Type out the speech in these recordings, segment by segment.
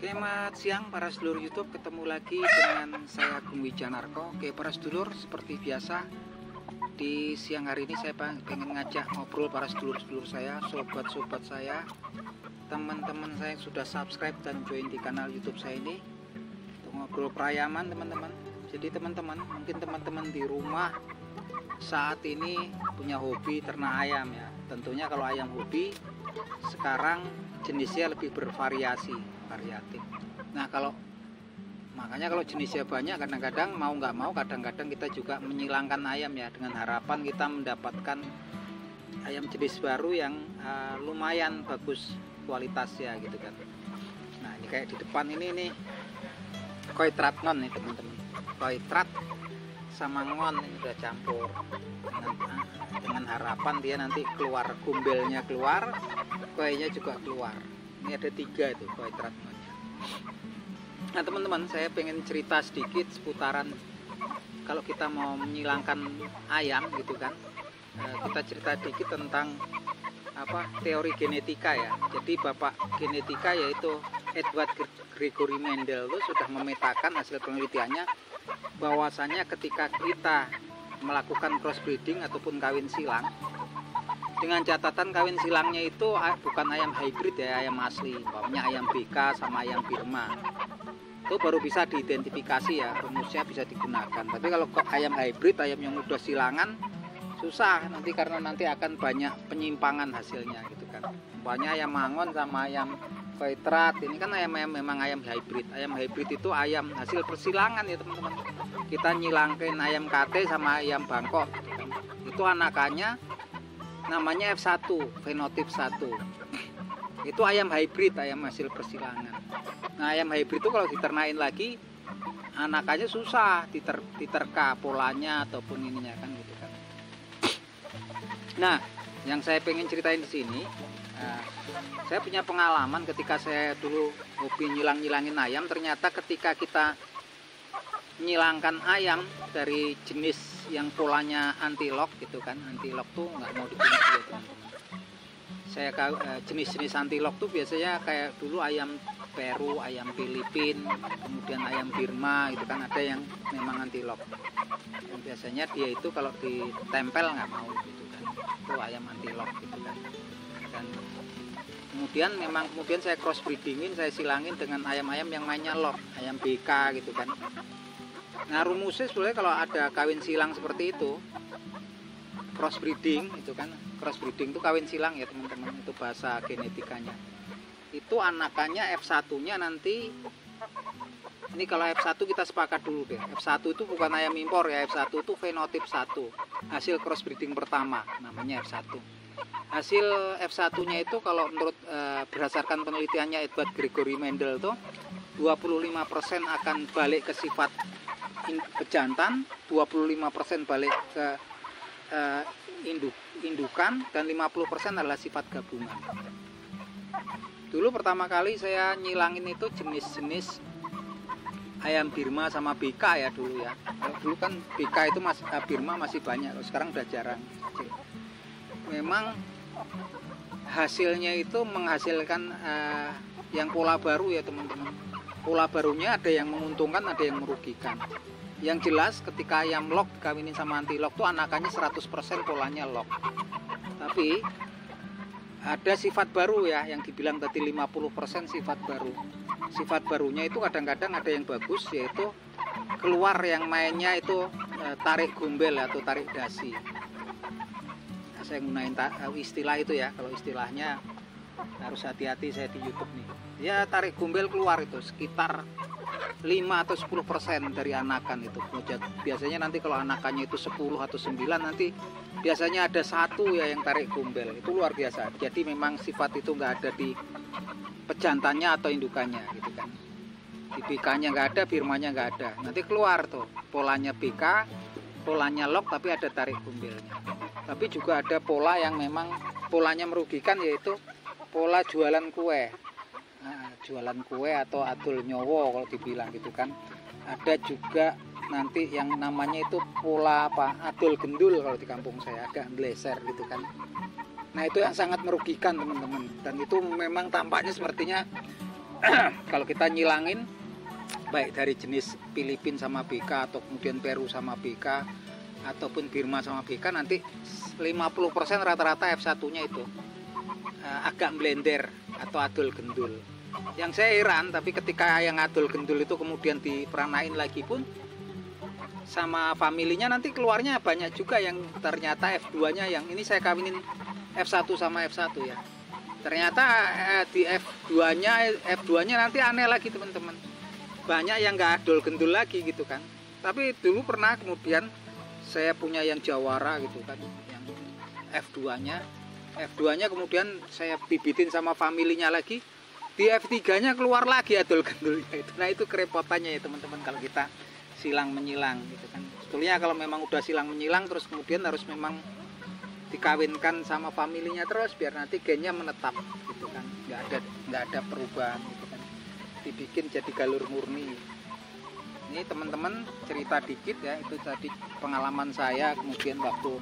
Selamat siang para sedulur YouTube, ketemu lagi dengan saya Agung Wijanarko. Oke para sedulur, seperti biasa di siang hari ini saya pengen ngajak ngobrol para sedulur-sedulur saya, sobat-sobat saya, teman-teman saya yang sudah subscribe dan join di kanal YouTube saya ini untuk ngobrol perayaman teman-teman. Jadi teman-teman, mungkin teman-teman di rumah saat ini punya hobi ternak ayam ya. Tentunya kalau ayam hobi sekarang jenisnya lebih bervariatif. Nah makanya kalau jenisnya banyak, kadang-kadang mau nggak mau, kadang-kadang kita juga menyilangkan ayam ya, dengan harapan kita mendapatkan ayam jenis baru yang lumayan bagus kualitasnya gitu kan. Nah ini kayak di depan ini nih koitrat non nih teman-teman, koitrat sama ngon ini udah campur dengan harapan dia nanti keluar gumbelnya, keluar kuenya juga keluar. Ini ada 3 itu koitrat nonnya. Nah teman-teman, saya pengen cerita sedikit seputaran kalau kita mau menyilangkan ayam gitu kan. Kita cerita sedikit tentang teori genetika ya. Jadi bapak genetika yaitu Edward Gregory Mendel itu sudah memetakan hasil penelitiannya bahwasanya ketika kita melakukan crossbreeding ataupun kawin silang, dengan catatan kawin silangnya itu bukan ayam hybrid ya, ayam asli, umpamanya ayam BK sama ayam Birma, itu baru bisa diidentifikasi ya, rumusnya bisa digunakan. Tapi kalau ayam hybrid, ayam yang udah silangan, susah nanti karena nanti akan banyak penyimpangan hasilnya gitu kan. Umpamanya ayam mangon sama ayam koitrat, ini kan ayam-ayam memang ayam hybrid. Ayam hybrid itu ayam hasil persilangan ya teman-teman. Kita nyilangkan ayam KT sama ayam Bangkok gitu kan. Itu anakannya namanya F1, fenotip 1. Itu ayam hybrid, ayam hasil persilangan. Nah ayam hybrid itu kalau diternain lagi anakannya susah diterka polanya ataupun ininya kan gitu kan. Nah yang saya pengen ceritain di sini, saya punya pengalaman ketika saya dulu hobi nyilangin ayam. Ternyata ketika kita menyilangkan ayam dari jenis yang polanya anti-lock gitu kan, anti-lock tuh nggak mau dikunci ya teman-teman. Saya jenis-jenis anti-lock tuh biasanya kayak dulu ayam Peru, ayam Filipin, kemudian ayam Birma gitu kan, ada yang memang anti-lock. Dan biasanya dia itu kalau ditempel nggak mau gitu kan, itu ayam anti-lock gitu kan. Dan kemudian saya cross breedingin, saya silangin dengan ayam-ayam yang mainnya lock, ayam BK gitu kan. Nah rumusnya sebenarnya kalau ada kawin silang seperti itu, cross breeding itu kan, cross breeding itu kawin silang ya teman-teman, itu bahasa genetikanya. Itu anakannya F1 nya nanti, ini kalau F1 kita sepakat dulu deh, F1 itu bukan ayam impor ya, F1 itu fenotip 1, hasil cross breeding pertama namanya F1. Hasil F1 nya itu kalau menurut berdasarkan penelitiannya Edward Gregory Mendel tuh 25% akan balik ke sifat pejantan, 25% balik ke indukan, dan 50% adalah sifat gabungan. Dulu pertama kali saya nyilangin itu jenis-jenis ayam Birma sama BK ya dulu ya. Dulu kan BK itu Birma masih banyak, sekarang udah jarang. Memang hasilnya itu menghasilkan yang pola baru ya teman-teman. Pola barunya ada yang menguntungkan, ada yang merugikan. Yang jelas ketika ayam lock dikawinin sama anti-lock tuh anakannya 100% polanya lock. Tapi ada sifat baru ya, yang dibilang tadi 50% sifat baru. Sifat barunya itu kadang-kadang ada yang bagus, yaitu keluar yang mainnya itu tarik gombel atau tarik dasi. Nah, saya gunain istilah itu ya, kalau istilahnya harus hati-hati saya di YouTube nih. Ya tarik gombel keluar itu sekitar 5 atau 10% dari anakan itu. Biasanya nanti kalau anakannya itu 10 atau 9, nanti biasanya ada 1 ya yang tarik gombel. Itu luar biasa. Jadi memang sifat itu nggak ada di pejantannya atau indukannya gitu kan. Di BK-nya nggak ada, Birmanya nggak ada. Nanti keluar tuh polanya BK, polanya lock, tapi ada tarik gombelnya. Tapi juga ada pola yang memang polanya merugikan, yaitu pola jualan kue. Nah, jualan kue atau adol nyowo kalau dibilang gitu kan. Ada juga nanti yang namanya itu pola adol gendul kalau di kampung saya, agak bleser gitu kan. Nah itu yang sangat merugikan teman-teman, dan itu memang tampaknya sepertinya kalau kita nyilangin baik dari jenis Filipin sama BK atau kemudian Peru sama BK ataupun Birma sama BK, nanti 50% rata-rata F1-nya itu agak blender atau adol gendul. Yang saya heran, tapi ketika yang adol gendul itu kemudian diperanain lagi pun sama familinya, nanti keluarnya banyak juga yang ternyata F2-nya yang ini saya kawinin F1 sama F1 ya. Ternyata di F2-nya nanti aneh lagi teman-teman. Banyak yang nggak adol gendul lagi gitu kan. Tapi dulu pernah kemudian saya punya yang Jawara gitu kan, yang F2-nya kemudian saya bibitin sama familinya lagi, di F3-nya keluar lagi adol gendulnya itu. Nah itu kerepotannya ya teman-teman kalau kita silang menyilang gitu kan. Sebetulnya kalau memang udah silang menyilang terus kemudian harus memang dikawinkan sama familinya terus biar nanti gennya menetap gitu kan, nggak ada perubahan gitu kan, dibikin jadi galur murni. Ini teman-teman cerita dikit ya, itu tadi pengalaman saya kemudian waktu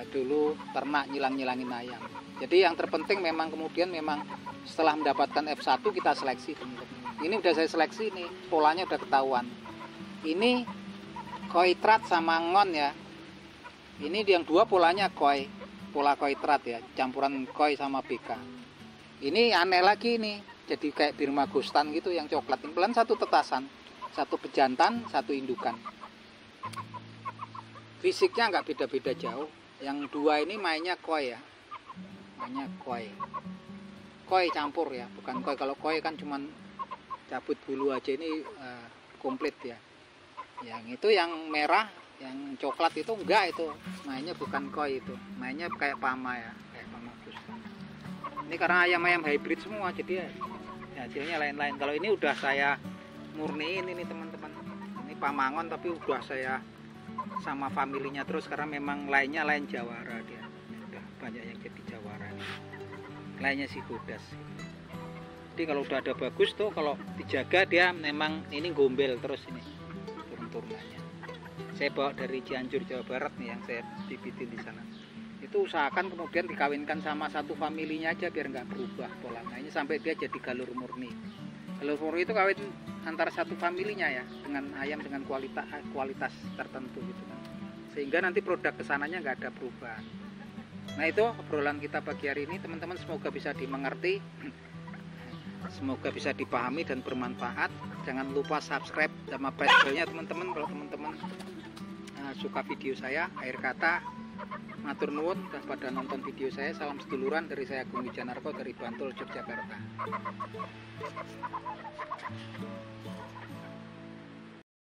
dulu ternak nyilang-nyilangin ayam. Jadi yang terpenting memang kemudian memang setelah mendapatkan F1 kita seleksi teman-teman. Ini udah saya seleksi nih, polanya udah ketahuan. Ini koitrat sama ngon ya. Ini yang dua polanya pola koitrat ya, campuran koi sama BK. Ini aneh lagi nih, jadi kayak Birma Gustan gitu yang coklat. Ini pelan satu tetasan. Satu pejantan, satu indukan. Fisiknya nggak beda-beda jauh. Yang dua ini mainnya koi ya. Mainnya koi. Koi campur ya, bukan koi. Kalau koi kan cuman cabut bulu aja, ini komplit ya. Yang itu yang merah, yang coklat itu enggak, itu mainnya bukan koi, itu mainnya kayak pama ya, kayak pama Gustan. Ini karena ayam-ayam hybrid semua, jadi ya hasilnya lain-lain. Kalau ini udah saya murniin ini teman-teman, ini pamangon tapi udah saya sama familinya terus karena memang lainnya lain Jawara, dia udah banyak yang jadi Jawara, lainnya si Godas. Jadi kalau udah ada bagus tuh, kalau dijaga dia memang ini gombel terus ini turun-turunannya. Saya bawa dari Cianjur Jawa Barat nih yang saya bibitin di sana. Itu usahakan kemudian dikawinkan sama satu familinya aja biar nggak berubah polanya. Ini sampai dia jadi galur murni. Galur murni itu kawin antara satu familinya ya, dengan ayam dengan kualitas tertentu gitu kan, sehingga nanti produk kesananya nggak ada perubahan. Nah itu obrolan kita pagi hari ini teman-teman, semoga bisa dimengerti, semoga bisa dipahami dan bermanfaat. Jangan lupa subscribe sama press bell-nya teman-teman kalau teman-teman suka video saya. Akhir kata, matur nuwun pada nonton video saya. Salam seduluran dari saya Agung Wijanarko dari Bantul, Yogyakarta.